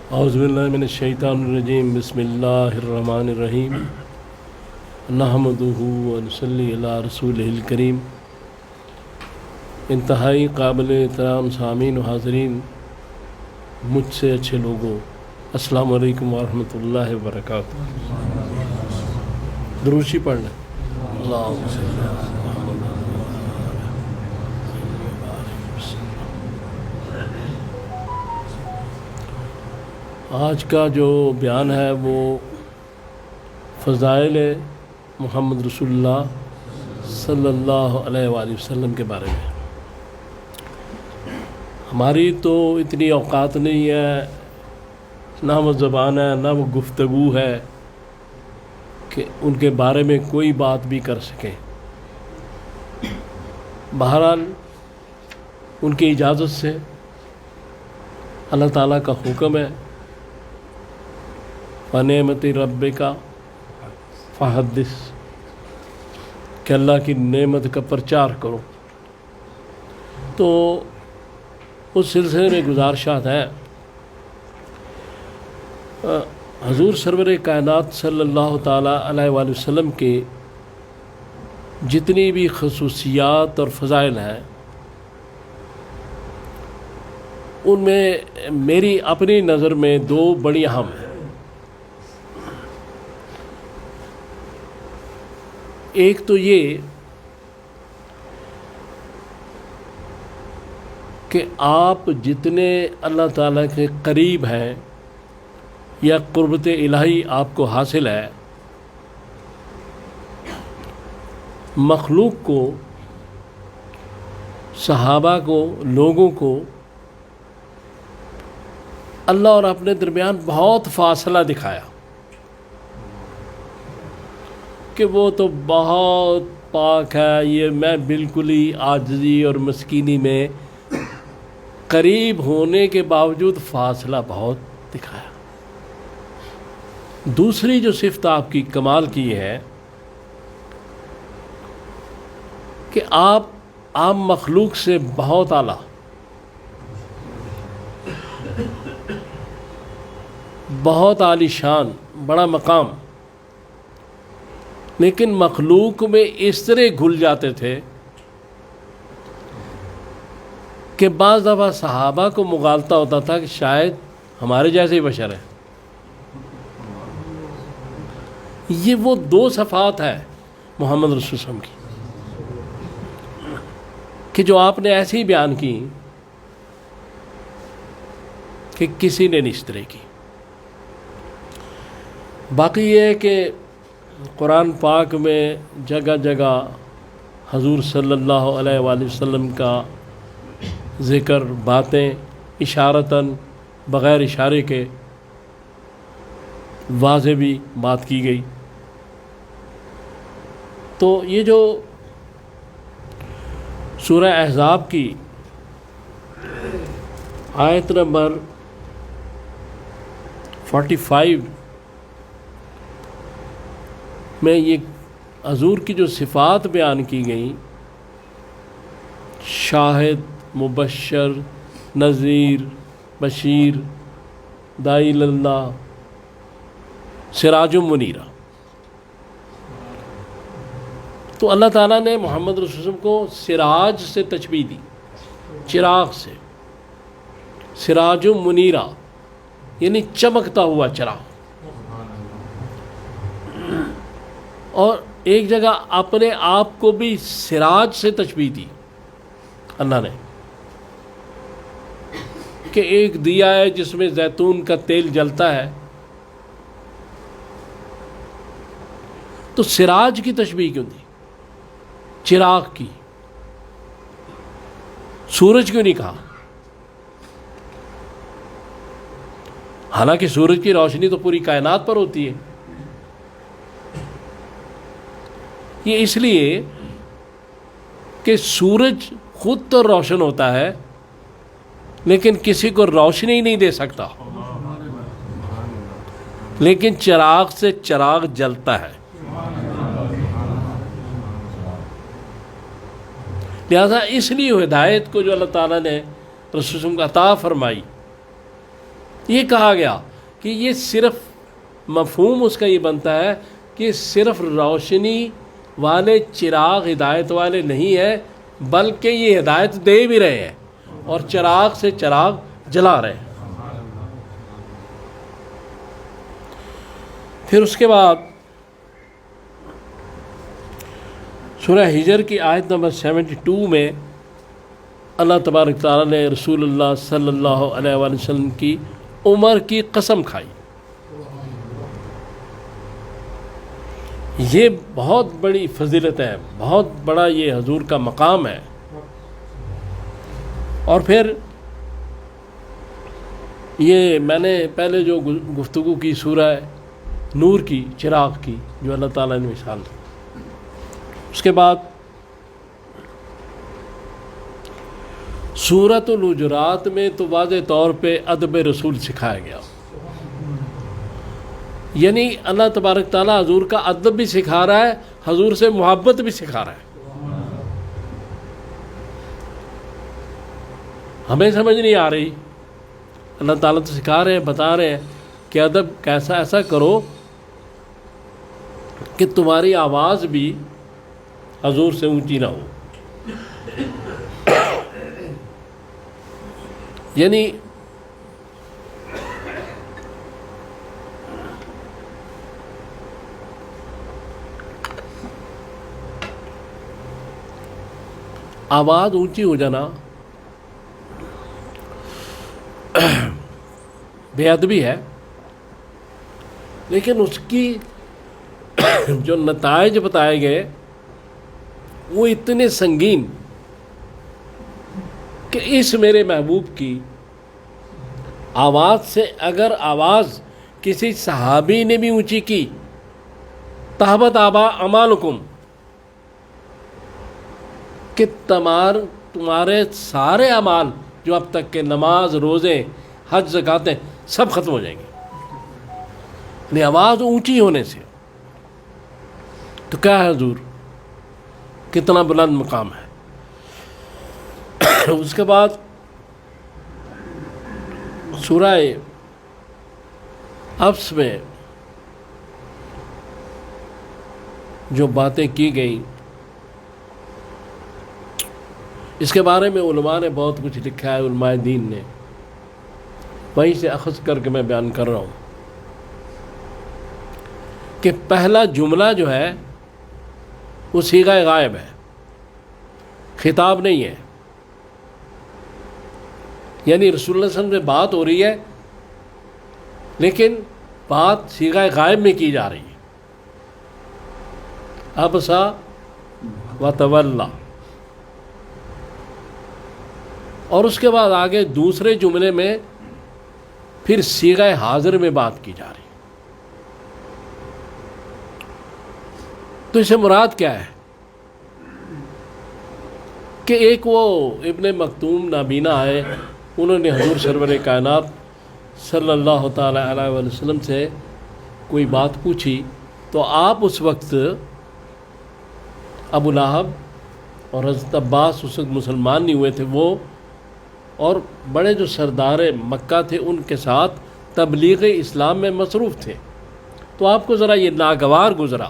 اعوذ باللہ من الشیطان الرجیم بسم اللہ الرحمن الرحیم نحمدہ ونصلی علی رسولہ الکریم۔ انتہائی قابل احترام سامعین و حاضرین، مجھ سے اچھے لوگوں، السلام علیکم ورحمۃ اللہ وبرکاتہ۔ دروشی پڑھ لیں۔ اللہم صلی علی محمد۔ آج کا جو بیان ہے وہ فضائل محمد رسول اللہ صلی اللہ علیہ وآلہ وسلم کے بارے میں۔ ہماری تو اتنی اوقات نہیں ہے، نہ وہ زبان ہے، نہ وہ گفتگو ہے کہ ان کے بارے میں کوئی بات بھی کر سکیں۔ بہرحال ان کی اجازت سے اللہ تعالیٰ کا حکم ہے، فَنِعْمَتِ رَبِّكَ فَحَدِّثْ، کہ اللہ کی نعمت کا پرچار کرو۔ تو اس سلسلے میں گزارشات ہیں۔ حضور سرور کائنات صلی اللہ تعالیٰ علیہ وآلہ وسلم کے جتنی بھی خصوصیات اور فضائل ہیں، ان میں میری اپنی نظر میں دو بڑی اہم ہیں۔ ایک تو یہ کہ آپ جتنے اللہ تعالیٰ کے قریب ہیں یا قربت الہی آپ کو حاصل ہے، مخلوق کو، صحابہ کو، لوگوں کو اللہ اور اپنے درمیان بہت فاصلہ دکھایا کہ وہ تو بہت پاک ہے، یہ میں بالکل ہی عاجزی اور مسکینی میں قریب ہونے کے باوجود فاصلہ بہت دکھایا۔ دوسری جو صفت آپ کی کمال کی ہے کہ آپ عام مخلوق سے بہت اعلیٰ، بہت عالی شان، بڑا مقام، لیکن مخلوق میں اس طرح گھل جاتے تھے کہ بعض دفعہ صحابہ کو مغالطہ ہوتا تھا کہ شاید ہمارے جیسے ہی بشر ہے۔ یہ وہ دو صفات ہیں محمد رسول اللہ کی کہ جو آپ نے ایسی ہی بیان کی کہ کسی نے نہیں اس طرح کی۔ باقی یہ ہے کہ قرآن پاک میں جگہ جگہ حضور صلی اللہ علیہ وآلہ وسلم کا ذکر، باتیں اشارتاً، بغیر اشارے کے واضح بھی بات کی گئی۔ تو یہ جو سورہ احزاب کی آیت نمبر 45 میں یہ حضور کی جو صفات بیان کی گئیں، شاہد، مبشر، نذیر، بشیر، داعی اللہ، سراج منیرہ، تو اللہ تعالیٰ نے محمد رسول اللہ کو سراج سے تشبیہ دی، چراغ سے، سراج منیرہ یعنی چمکتا ہوا چراغ۔ اور ایک جگہ اپنے آپ کو بھی سراج سے تشبیہ دی اللہ نے کہ ایک دیا ہے جس میں زیتون کا تیل جلتا ہے، تو سراج کی تشبیہ کیوں دی؟ چراغ کی۔ سورج کیوں نہیں کہا؟ حالانکہ سورج کی روشنی تو پوری کائنات پر ہوتی ہے۔ یہ اس لیے کہ سورج خود تو روشن ہوتا ہے لیکن کسی کو روشنی نہیں دے سکتا، لیکن چراغ سے چراغ جلتا ہے۔ لہذا اس لیے ہدایت کو جو اللہ تعالیٰ نے رسول کو عطا فرمائی یہ کہا گیا کہ یہ صرف مفہوم اس کا یہ بنتا ہے کہ صرف روشنی والے چراغ ہدایت والے نہیں ہیں، بلکہ یہ ہدایت دے بھی رہے ہیں اور چراغ سے چراغ جلا رہے ہیں۔ پھر اس کے بعد سورہ ہجر کی آیت نمبر 72 میں اللہ تبارک تعالیٰ نے رسول اللہ صلی اللہ علیہ وآلہ وسلم کی عمر کی قسم کھائی۔ یہ بہت بڑی فضیلت ہے، بہت بڑا یہ حضور کا مقام ہے۔ اور پھر یہ میں نے پہلے جو گفتگو کی سورہ نور کی، چراغ کی، جو اللہ تعالیٰ نے مثال دی، اس کے بعد سورۃ الحجرات میں تو واضح طور پہ ادب رسول سکھایا گیا، یعنی اللہ تبارک تعالیٰ حضور کا ادب بھی سکھا رہا ہے، حضور سے محبت بھی سکھا رہا ہے۔ ہمیں سمجھ نہیں آ رہی، اللہ تعالیٰ تو سکھا رہے ہیں، بتا رہے ہیں کہ ادب کیسا، ایسا کرو کہ تمہاری آواز بھی حضور سے اونچی نہ ہو، یعنی آواز اونچی ہو جانا بے ادبی ہے، لیکن اس کی جو نتائج بتائے گئے وہ اتنے سنگین کہ اس میرے محبوب کی آواز سے اگر آواز کسی صحابی نے بھی اونچی کی، تہبط اعمالکم، کہ تمہارے سارے اعمال جو اب تک کے نماز، روزے، حج، زکاتیں سب ختم ہو جائیں گے، یعنی آواز اونچی ہونے سے۔ تو کیا ہے حضور، کتنا بلند مقام ہے۔ اس کے بعد سورہ ابس میں جو باتیں کی گئیں، اس کے بارے میں علماء نے بہت کچھ لکھا ہے، علماء دین نے، وہیں سے اخذ کر کے میں بیان کر رہا ہوں کہ پہلا جملہ جو ہے وہ صیغہ غائب ہے، خطاب نہیں ہے، یعنی رسول اللہ صلی اللہ علیہ وسلم سے بات ہو رہی ہے لیکن بات صیغہ غائب میں کی جا رہی ہے۔ ابسا وتولا، اور اس کے بعد آگے دوسرے جملے میں پھر صیغہ حاضر میں بات کی جا رہی ہے۔ تو اسے مراد کیا ہے کہ ایک وہ ابن مکتوم نابینا ہے، انہوں نے حضور سرور کائنات صلی اللہ تعالی علیہ وآلہ وسلم سے کوئی بات پوچھی، تو آپ اس وقت ابو لہب اور حضرت عباس اس وقت مسلمان نہیں ہوئے تھے، وہ اور بڑے جو سردار مکہ تھے ان کے ساتھ تبلیغ اسلام میں مصروف تھے۔ تو آپ کو ذرا یہ ناگوار گزرا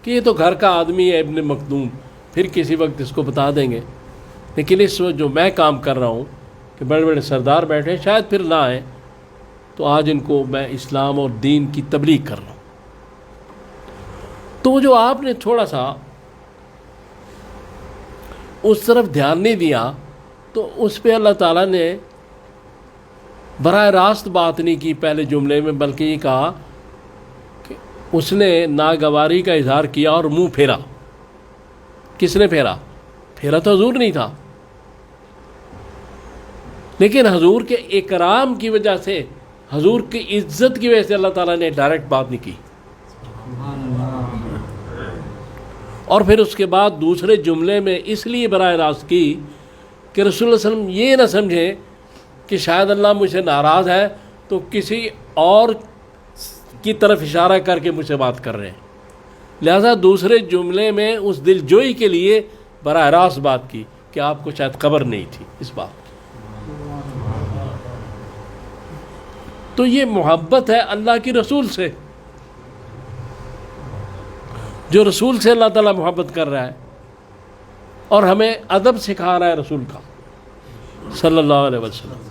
کہ یہ تو گھر کا آدمی ہے ابن مکتوم، پھر کسی وقت اس کو بتا دیں گے، لیکن اس وقت جو میں کام کر رہا ہوں کہ بڑے بڑے سردار بیٹھے ہیں، شاید پھر نہ آئیں، تو آج ان کو میں اسلام اور دین کی تبلیغ کر رہا ہوں۔ تو جو آپ نے تھوڑا سا اس طرف دھیان نہیں دیا، تو اس پہ اللہ تعالیٰ نے براہ راست بات نہیں کی پہلے جملے میں، بلکہ یہ کہا کہ اس نے ناگواری کا اظہار کیا اور منہ پھیرا۔ کس نے پھیرا؟ پھیرا تو حضور نہیں تھا، لیکن حضور کے اکرام کی وجہ سے، حضور کی عزت کی وجہ سے اللہ تعالیٰ نے ڈائریکٹ بات نہیں کی۔ اور پھر اس کے بعد دوسرے جملے میں اس لیے براہ راست کی کہ رسول اللہ صلی اللہ علیہ وسلم یہ نہ سمجھے کہ شاید اللہ مجھ سے ناراض ہے تو کسی اور کی طرف اشارہ کر کے مجھ سے بات کر رہے ہیں، لہذا دوسرے جملے میں اس دل جوئی کے لیے براہ راست بات کی کہ آپ کو شاید خبر نہیں تھی اس بات کی۔ تو یہ محبت ہے اللہ کی رسول سے، جو رسول سے اللہ تعالیٰ محبت کر رہا ہے اور ہمیں ادب سکھا رہا ہے رسول کا صلی اللہ علیہ وسلم۔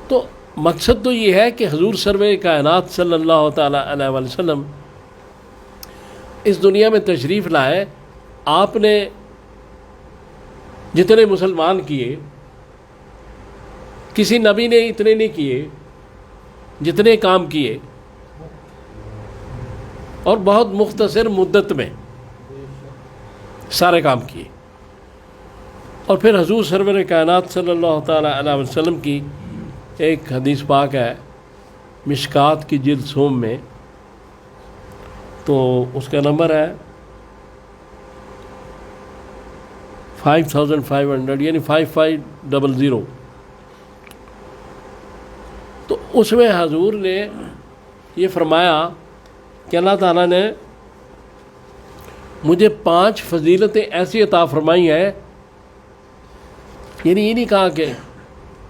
تو مقصد تو یہ ہے کہ حضور سرور کائنات صلی اللہ تعالیٰ علیہ وسلم اس دنیا میں تشریف لائے، آپ نے جتنے مسلمان کیے کسی نبی نے اتنے نہیں کیے جتنے کام کیے، اور بہت مختصر مدت میں سارے کام کیے۔ اور پھر حضور سرور کائنات صلی اللہ تعالیٰ علیہ وسلم کی ایک حدیث پاک ہے مشکات کی جلد سوم میں، تو اس کا نمبر ہے 5500 یعنی 5500۔ تو اس میں حضور نے یہ فرمایا کہ اللہ تعالیٰ نے مجھے 5 فضیلتیں ایسی عطا فرمائی ہیں، یعنی یہ نہیں کہا کہ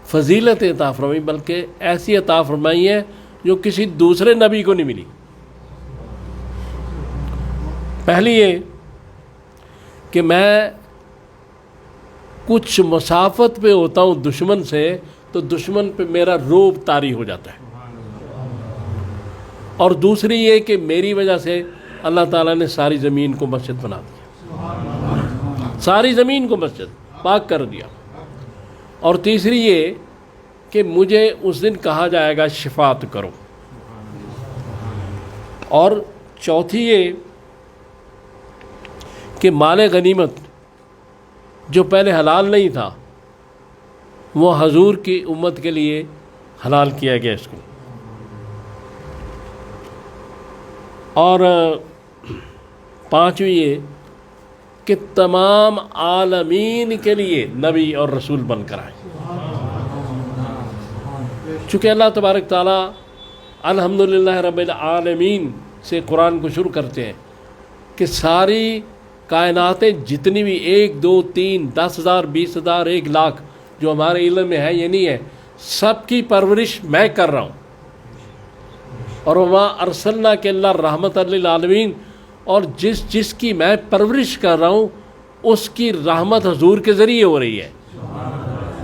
فضیلتیں عطا فرمائی، بلکہ ایسی عطا فرمائی ہیں جو کسی دوسرے نبی کو نہیں ملی۔ پہلی یہ کہ میں کچھ مسافت پہ ہوتا ہوں دشمن سے تو دشمن پہ میرا روب طاری ہو جاتا ہے، اور دوسری یہ کہ میری وجہ سے اللہ تعالیٰ نے ساری زمین کو مسجد بنا دیا، ساری زمین کو مسجد پاک کر دیا، اور تیسری یہ کہ مجھے اس دن کہا جائے گا شفاعت کرو، اور چوتھی یہ کہ مال غنیمت جو پہلے حلال نہیں تھا وہ حضور کی امت کے لیے حلال کیا گیا اس کو، اور پانچویں یہ کہ تمام عالمین کے لیے نبی اور رسول بن کر آئے۔ چونکہ اللہ تبارک تعالیٰ الحمدللہ رب العالمین سے قرآن کو شروع کرتے ہیں کہ ساری کائناتیں جتنی بھی 1 2 3 10,000 20,000 1 لاکھ جو ہمارے علم میں ہے یہ نہیں ہے، سب کی پرورش میں کر رہا ہوں، اور وما ارسلنا کے اللہ رحمت للعالمین، اور جس کی میں پرورش کر رہا ہوں اس کی رحمت حضور کے ذریعے ہو رہی ہے،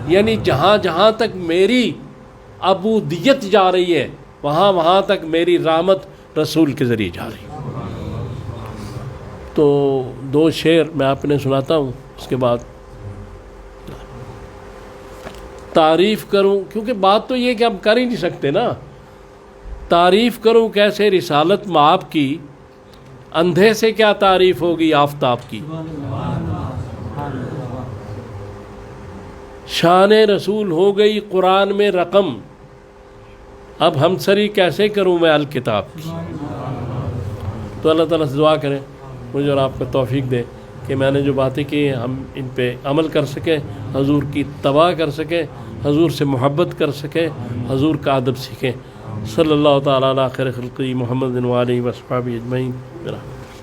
یعنی جہاں جہاں تک میری عبودیت جا رہی ہے وہاں تک میری رحمت رسول کے ذریعے جا رہی ہے۔ تو 2 شعر میں آپ نے سناتا ہوں، اس کے بعد تعریف کروں، کیونکہ بات تو یہ کہ ہم کر ہی نہیں سکتے نا، تعریف کروں کیسے رسالت مآب کی، اندھے سے کیا تعریف ہوگی آفتاب کی، شان رسول ہو گئی قرآن میں رقم، اب ہم سری کیسے کروں میں الکتاب کی۔ تو اللہ تعالیٰ سے دعا کریں مجھے اور آپ کو توفیق دے کہ میں نے جو باتیں کی ہیں ہم ان پہ عمل کر سکیں، حضور کی اتباع کر سکیں، حضور سے محبت کر سکیں، حضور کا ادب سیکھیں۔ صلی اللہ تعالیٰ علی خیر خلقی محمد و آلہ و اصحابہ اجمعین۔